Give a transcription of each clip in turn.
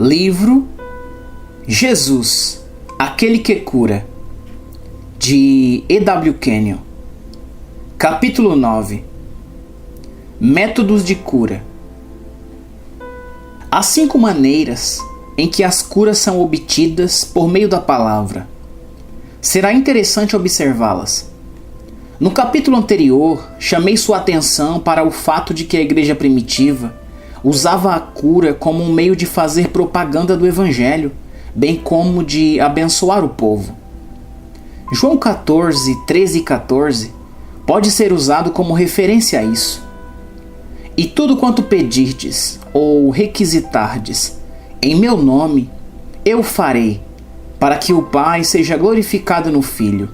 Livro Jesus, Aquele que Cura, de E.W. Kenyon. Capítulo 9. Métodos de cura. Há 5 maneiras em que as curas são obtidas por meio da palavra. Será interessante observá-las. No capítulo anterior, chamei sua atenção para o fato de que a igreja primitiva usava a cura como um meio de fazer propaganda do Evangelho, bem como de abençoar o povo. João 14, 13 e 14 pode ser usado como referência a isso. E tudo quanto pedirdes ou requisitardes em meu nome, eu farei, para que o Pai seja glorificado no Filho.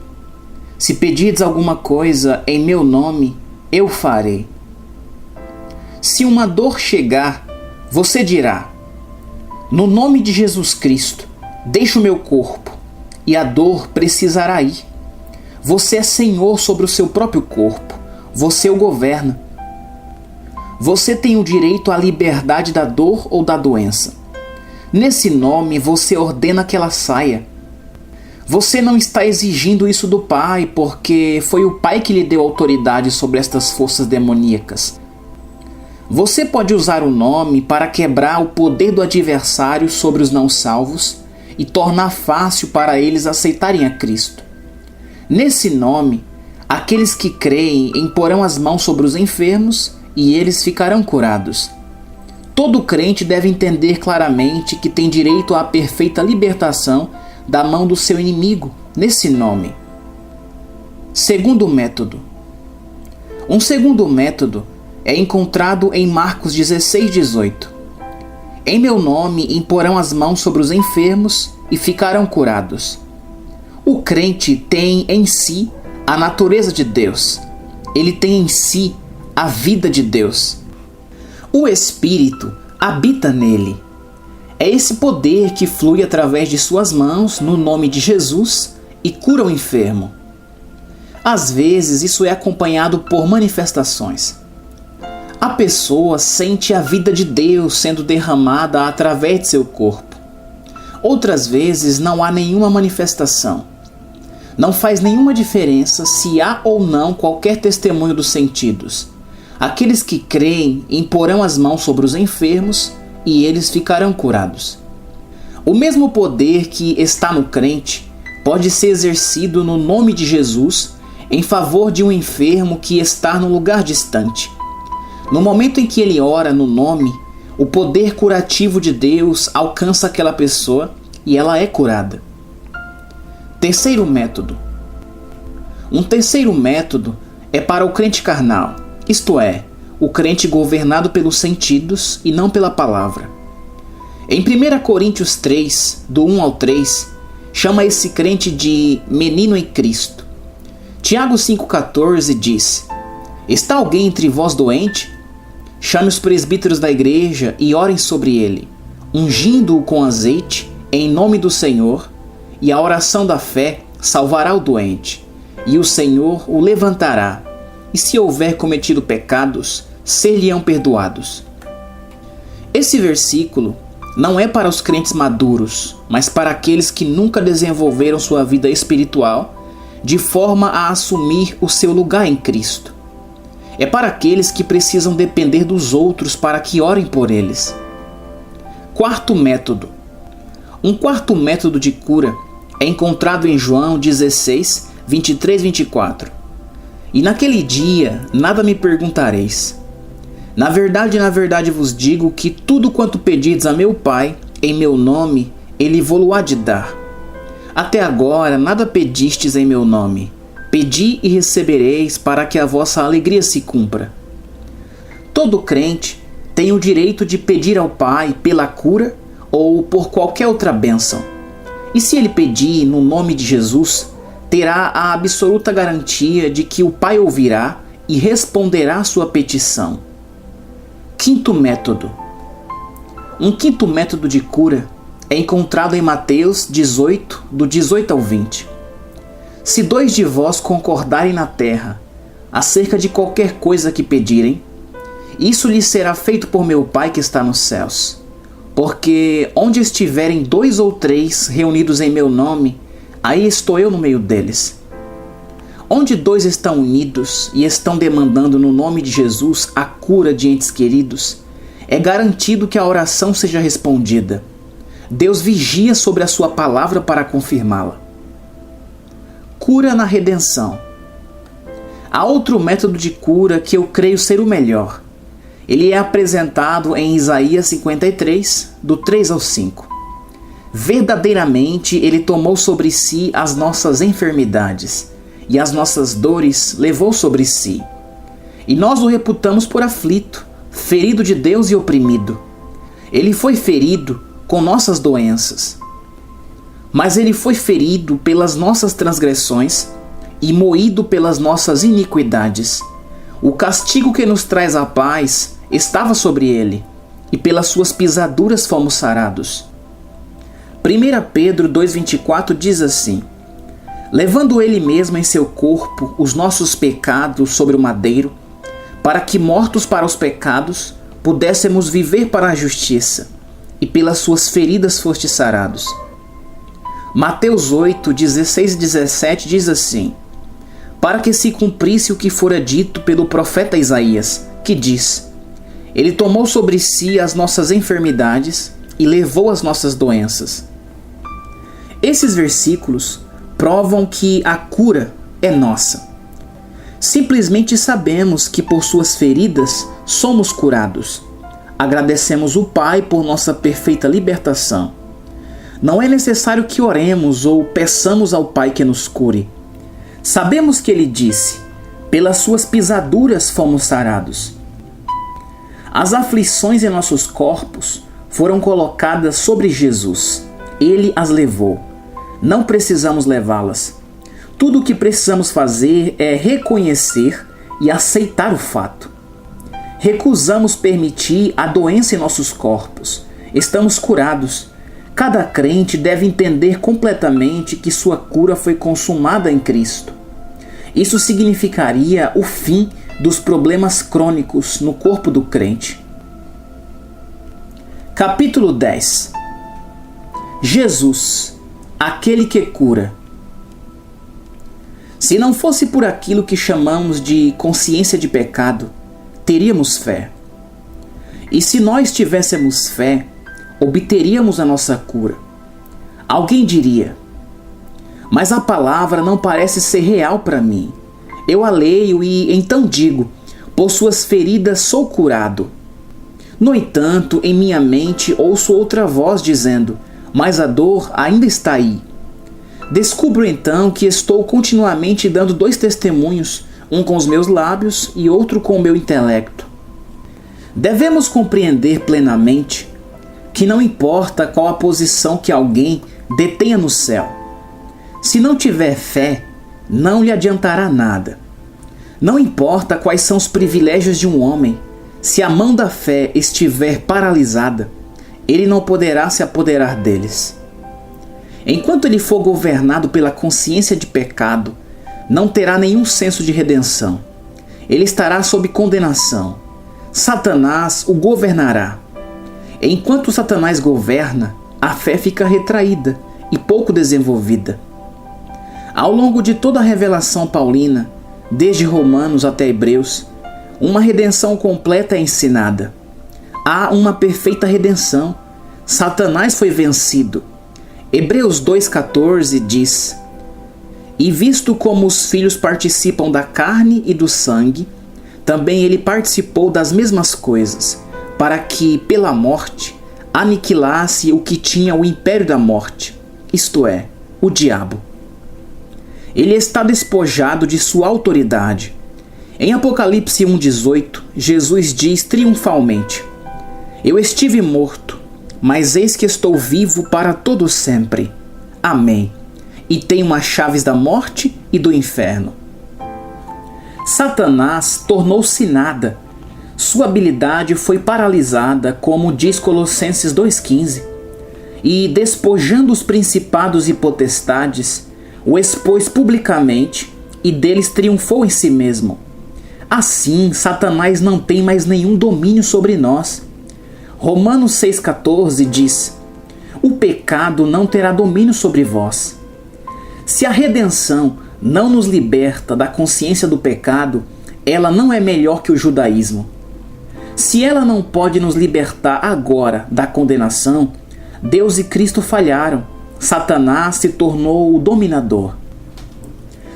Se pedirdes alguma coisa em meu nome, eu farei. Se uma dor chegar, você dirá: no nome de Jesus Cristo, deixe o meu corpo, e a dor precisará ir. Você é Senhor sobre o seu próprio corpo, você o governa. Você tem o direito à liberdade da dor ou da doença. Nesse nome você ordena que ela saia. Você não está exigindo isso do Pai, porque foi o Pai que lhe deu autoridade sobre estas forças demoníacas. Você pode usar o nome para quebrar o poder do adversário sobre os não salvos e tornar fácil para eles aceitarem a Cristo. Nesse nome, aqueles que creem imporão as mãos sobre os enfermos e eles ficarão curados. Todo crente deve entender claramente que tem direito à perfeita libertação da mão do seu inimigo, nesse nome. Segundo método. Um segundo método é encontrado em Marcos 16, 18. Em meu nome imporão as mãos sobre os enfermos e ficarão curados. O crente tem em si a natureza de Deus. Ele tem em si a vida de Deus. O Espírito habita nele. É esse poder que flui através de suas mãos no nome de Jesus e cura o enfermo. Às vezes isso é acompanhado por manifestações. A pessoa sente a vida de Deus sendo derramada através de seu corpo. Outras vezes não há nenhuma manifestação. Não faz nenhuma diferença se há ou não qualquer testemunho dos sentidos. Aqueles que creem imporão as mãos sobre os enfermos e eles ficarão curados. O mesmo poder que está no crente pode ser exercido no nome de Jesus em favor de um enfermo que está no lugar distante. No momento em que ele ora no nome, o poder curativo de Deus alcança aquela pessoa e ela é curada. Terceiro método. Um terceiro método é para o crente carnal, isto é, o crente governado pelos sentidos e não pela palavra. Em 1 Coríntios 3, do 1 ao 3, chama esse crente de menino em Cristo. Tiago 5,14 diz: está alguém entre vós doente? Chame os presbíteros da igreja e orem sobre ele, ungindo-o com azeite, em nome do Senhor, e a oração da fé salvará o doente, e o Senhor o levantará, e se houver cometido pecados, ser-lhe-ão perdoados. Esse versículo não é para os crentes maduros, mas para aqueles que nunca desenvolveram sua vida espiritual de forma a assumir o seu lugar em Cristo. É para aqueles que precisam depender dos outros para que orem por eles. Quarto método. Um quarto método de cura é encontrado em João 16, 23 e 24. E naquele dia nada me perguntareis. Na verdade vos digo que tudo quanto pedirdes a meu Pai, em meu nome, Ele vô-lo-á de dar. Até agora nada pedistes em meu nome. Pedi e recebereis, para que a vossa alegria se cumpra. Todo crente tem o direito de pedir ao Pai pela cura ou por qualquer outra bênção. E se ele pedir no nome de Jesus, terá a absoluta garantia de que o Pai ouvirá e responderá à sua petição. Quinto método. Um quinto método de cura é encontrado em Mateus 18, do 18 ao 20. Se 2 de vós concordarem na terra acerca de qualquer coisa que pedirem, isso lhes será feito por meu Pai que está nos céus. Porque onde estiverem 2 ou 3 reunidos em meu nome, aí estou eu no meio deles. Onde 2 estão unidos e estão demandando no nome de Jesus a cura de entes queridos, é garantido que a oração seja respondida. Deus vigia sobre a sua palavra para confirmá-la. Cura na redenção. Há outro método de cura que eu creio ser o melhor. Ele é apresentado em Isaías 53, do 3 ao 5. Verdadeiramente ele tomou sobre si as nossas enfermidades, e as nossas dores levou sobre si. E nós o reputamos por aflito, ferido de Deus e oprimido. Ele foi ferido com nossas doenças. Mas ele foi ferido pelas nossas transgressões e moído pelas nossas iniquidades. O castigo que nos traz a paz estava sobre ele, e pelas suas pisaduras fomos sarados. 1 Pedro 2,24 diz assim: levando ele mesmo em seu corpo os nossos pecados sobre o madeiro, para que, mortos para os pecados, pudéssemos viver para a justiça, e pelas suas feridas fostes sarados. Mateus 8, 16 e 17 diz assim: para que se cumprisse o que fora dito pelo profeta Isaías, que diz: ele tomou sobre si as nossas enfermidades e levou as nossas doenças. Esses versículos provam que a cura é nossa. Simplesmente sabemos que por suas feridas somos curados. Agradecemos o Pai por nossa perfeita libertação. Não é necessário que oremos ou peçamos ao Pai que nos cure. Sabemos que Ele disse: pelas suas pisaduras fomos sarados. As aflições em nossos corpos foram colocadas sobre Jesus. Ele as levou. Não precisamos levá-las. Tudo o que precisamos fazer é reconhecer e aceitar o fato. Recusamos permitir a doença em nossos corpos. Estamos curados. Cada crente deve entender completamente que sua cura foi consumada em Cristo. Isso significaria o fim dos problemas crônicos no corpo do crente. Capítulo 10. Jesus, aquele que cura. Se não fosse por aquilo que chamamos de consciência de pecado, teríamos fé. E se nós tivéssemos fé, obteríamos a nossa cura. Alguém diria: mas a palavra não parece ser real para mim. Eu a leio e então digo: por suas feridas sou curado. No entanto, em minha mente ouço outra voz dizendo: mas a dor ainda está aí. Descubro então que estou continuamente dando 2 testemunhos, um com os meus lábios e outro com o meu intelecto. Devemos compreender plenamente que não importa qual a posição que alguém detenha no céu. Se não tiver fé, não lhe adiantará nada. Não importa quais são os privilégios de um homem, se a mão da fé estiver paralisada, ele não poderá se apoderar deles. Enquanto ele for governado pela consciência de pecado, não terá nenhum senso de redenção. Ele estará sob condenação. Satanás o governará. Enquanto Satanás governa, a fé fica retraída e pouco desenvolvida. Ao longo de toda a revelação paulina, desde Romanos até Hebreus, uma redenção completa é ensinada. Há uma perfeita redenção. Satanás foi vencido. Hebreus 2,14 diz: e visto como os filhos participam da carne e do sangue, também ele participou das mesmas coisas, para que, pela morte, aniquilasse o que tinha o império da morte, isto é, o diabo. Ele está despojado de sua autoridade. Em Apocalipse 1,18, Jesus diz triunfalmente: eu estive morto, mas eis que estou vivo para todo sempre. Amém. E tenho as chaves da morte e do inferno. Satanás tornou-se nada. Sua habilidade foi paralisada, como diz Colossenses 2,15. E, despojando os principados e potestades, o expôs publicamente e deles triunfou em si mesmo. Assim, Satanás não tem mais nenhum domínio sobre nós. Romanos 6,14 diz: o pecado não terá domínio sobre vós. Se a redenção não nos liberta da consciência do pecado, ela não é melhor que o judaísmo. Se ela não pode nos libertar agora da condenação, Deus e Cristo falharam. Satanás se tornou o dominador.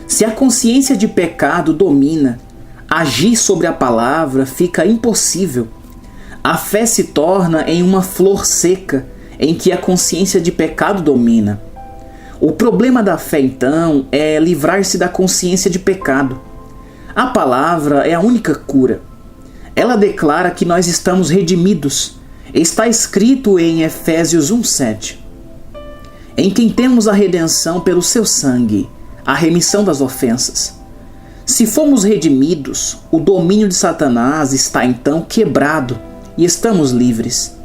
Se a consciência de pecado domina, agir sobre a palavra fica impossível. A fé se torna em uma flor seca em que a consciência de pecado domina. O problema da fé, então, é livrar-se da consciência de pecado. A palavra é a única cura. Ela declara que nós estamos redimidos. Está escrito em Efésios 1,7. Em quem temos a redenção pelo seu sangue, a remissão das ofensas. Se fomos redimidos, o domínio de Satanás está então quebrado e estamos livres.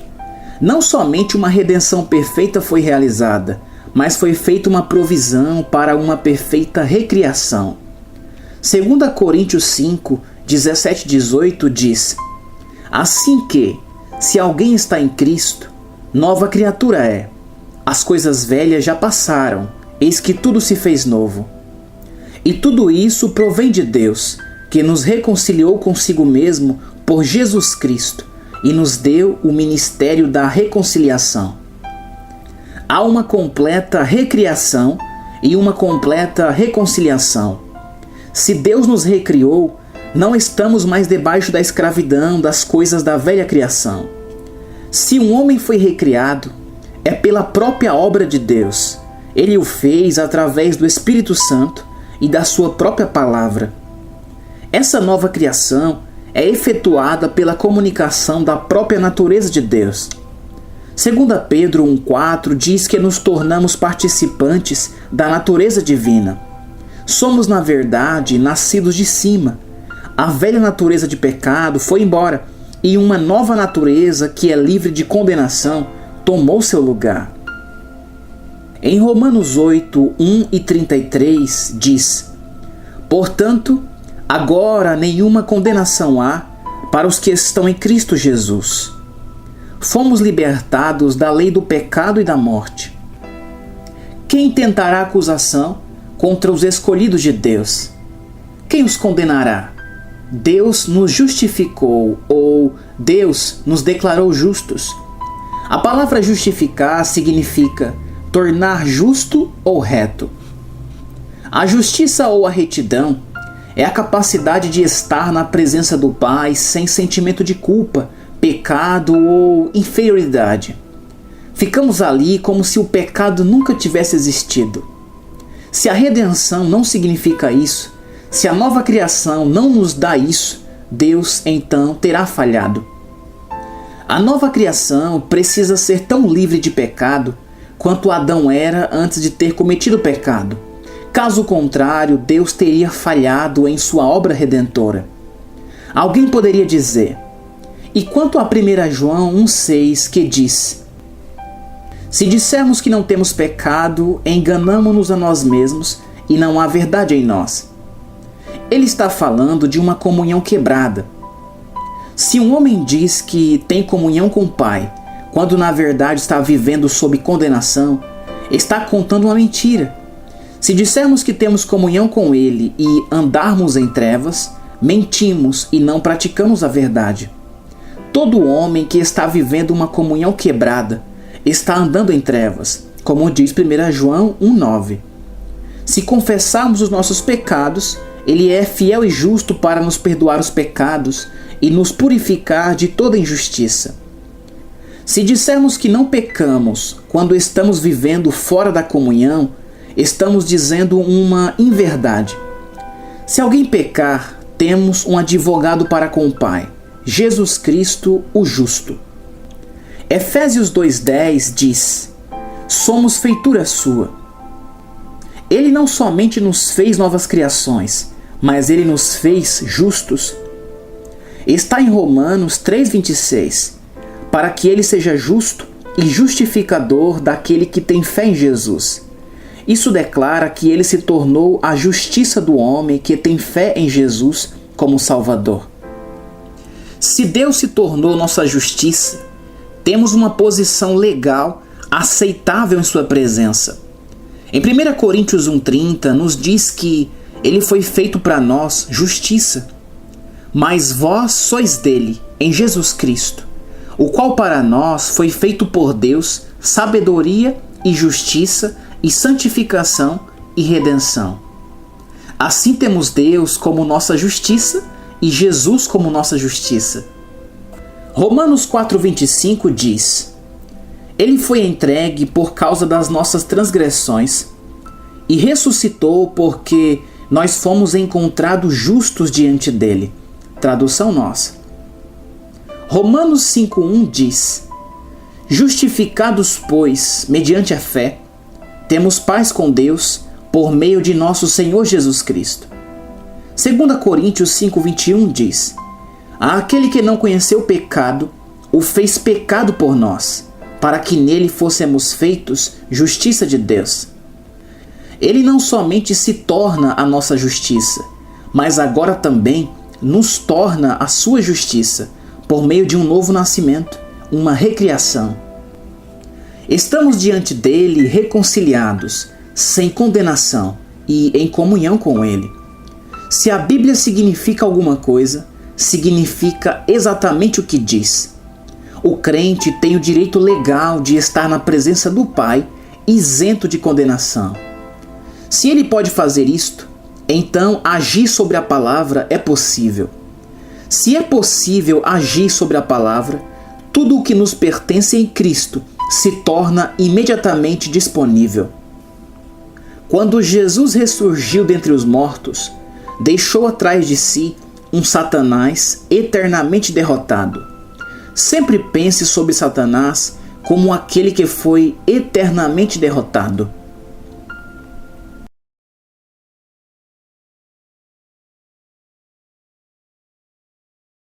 Não somente uma redenção perfeita foi realizada, mas foi feita uma provisão para uma perfeita recriação. 2 Coríntios 5, 17 e 18 diz: assim que, se alguém está em Cristo, nova criatura é. As coisas velhas já passaram, eis que tudo se fez novo. E tudo isso provém de Deus, que nos reconciliou consigo mesmo por Jesus Cristo e nos deu o ministério da reconciliação. Há uma completa recriação e uma completa reconciliação. Se Deus nos recriou, não estamos mais debaixo da escravidão das coisas da velha criação. Se um homem foi recriado, é pela própria obra de Deus. Ele o fez através do Espírito Santo e da sua própria palavra. Essa nova criação é efetuada pela comunicação da própria natureza de Deus. 2 Pedro 1,4 diz que nos tornamos participantes da natureza divina. Somos, na verdade, nascidos de cima. A velha natureza de pecado foi embora e uma nova natureza, que é livre de condenação, tomou seu lugar. Em Romanos 8, 1 e 33 diz: portanto, agora nenhuma condenação há para os que estão em Cristo Jesus. Fomos libertados da lei do pecado e da morte. Quem tentará acusação contra os escolhidos de Deus? Quem os condenará? Deus nos justificou, ou Deus nos declarou justos. A palavra justificar significa tornar justo ou reto. A justiça ou a retidão é a capacidade de estar na presença do Pai sem sentimento de culpa, pecado ou inferioridade. Ficamos ali como se o pecado nunca tivesse existido. Se a redenção não significa isso, se a nova criação não nos dá isso, Deus então terá falhado. A nova criação precisa ser tão livre de pecado quanto Adão era antes de ter cometido o pecado. Caso contrário, Deus teria falhado em sua obra redentora. Alguém poderia dizer: e quanto a 1 João 1,6, que diz: se dissermos que não temos pecado, enganamo-nos a nós mesmos e não há verdade em nós. Ele está falando de uma comunhão quebrada. Se um homem diz que tem comunhão com o Pai, quando na verdade está vivendo sob condenação, está contando uma mentira. Se dissermos que temos comunhão com Ele e andarmos em trevas, mentimos e não praticamos a verdade. Todo homem que está vivendo uma comunhão quebrada está andando em trevas, como diz 1 João 1,9. Se confessarmos os nossos pecados, Ele é fiel e justo para nos perdoar os pecados e nos purificar de toda injustiça. Se dissermos que não pecamos quando estamos vivendo fora da comunhão, estamos dizendo uma inverdade. Se alguém pecar, temos um advogado para com o Pai, Jesus Cristo, o justo. Efésios 2,10 diz: somos feitura sua. Ele não somente nos fez novas criações, mas Ele nos fez justos. Está em Romanos 3,26, para que Ele seja justo e justificador daquele que tem fé em Jesus. Isso declara que Ele se tornou a justiça do homem que tem fé em Jesus como Salvador. Se Deus se tornou nossa justiça, temos uma posição legal aceitável em sua presença. Em 1 Coríntios 1,30 nos diz que ele foi feito para nós justiça. Mas vós sois dele, em Jesus Cristo, o qual para nós foi feito por Deus sabedoria e justiça e santificação e redenção. Assim temos Deus como nossa justiça e Jesus como nossa justiça. Romanos 4,25 diz: Ele foi entregue por causa das nossas transgressões e ressuscitou porque nós fomos encontrados justos diante dele. Tradução nossa. Romanos 5,1 diz: Justificados, pois, mediante a fé, temos paz com Deus por meio de nosso Senhor Jesus Cristo. 2 Coríntios 5,21 diz: Aquele que não conheceu o pecado, o fez pecado por nós, para que nele fôssemos feitos justiça de Deus. Ele não somente se torna a nossa justiça, mas agora também nos torna a sua justiça, por meio de um novo nascimento, uma recriação. Estamos diante dele reconciliados, sem condenação e em comunhão com ele. Se a Bíblia significa alguma coisa, significa exatamente o que diz. O crente tem o direito legal de estar na presença do Pai, isento de condenação. Se ele pode fazer isto, então agir sobre a palavra é possível. Se é possível agir sobre a palavra, tudo o que nos pertence em Cristo se torna imediatamente disponível. Quando Jesus ressurgiu dentre os mortos, deixou atrás de si um Satanás eternamente derrotado. Sempre pense sobre Satanás como aquele que foi eternamente derrotado.